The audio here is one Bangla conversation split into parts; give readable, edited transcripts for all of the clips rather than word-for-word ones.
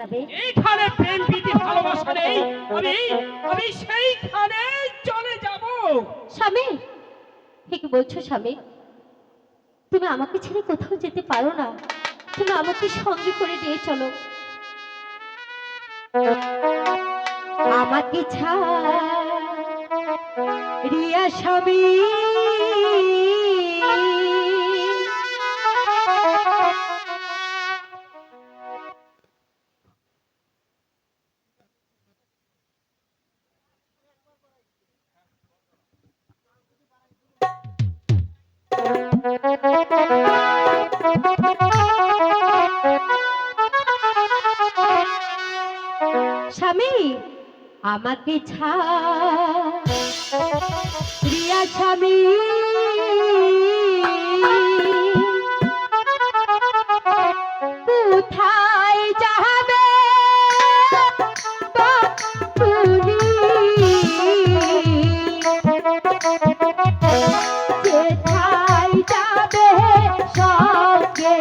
যাবে? এইখানে প্রেম প্রীতি ভালোবাসা নেই, আমি আমি সেইখানে চলে যাব। স্বামী, ঠিক বলছো স্বামী। তুমি আমাকে ছেড়ে কোথাও যেতে পারো না, তুমি আমাকে সঙ্গে করে নিয়ে চলো। আমাকে ছাড়িয়া স্বামী স্বামী আমাকে ছাড়িয়া স্বামী কোথায় যাবে তুমি? যেথায় যাবে সঙ্গে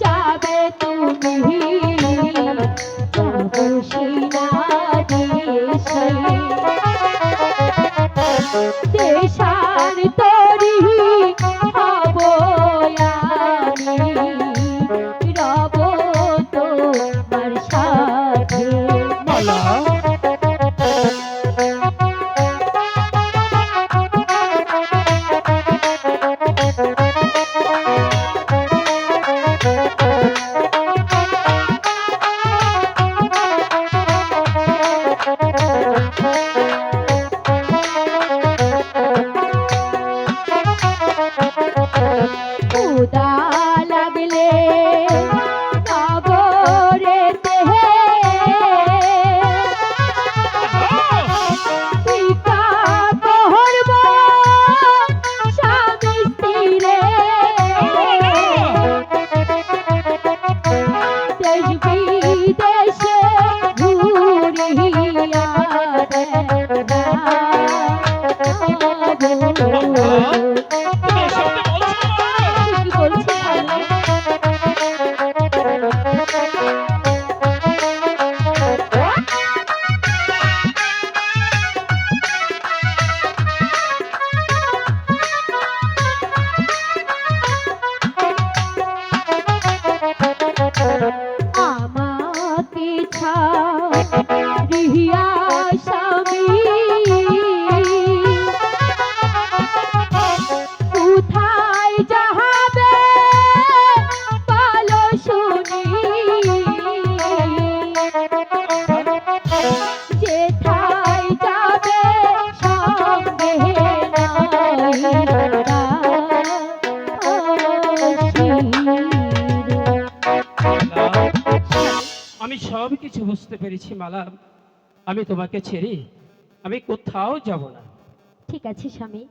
যাবে তুমি দেশার তরি হব আমি রব তোমার সাথে। মালা ক্ষুধা লাগলে নগরেতে ভিক্ষা করব স্বামী স্ত্রীরে। দেশ বিদেশে ঘুরিয়া আমাকে ছাড়িয়া স্বামী কোথায় যাবে বলো শুনি? যেথায় যাবে সঙ্গে আমি সব কিছু বুঝতে পেরেছি মালা, আমি তোমাকে ছেড়ে আমি কোথাও যাব না। ঠিক আছে স্বামী।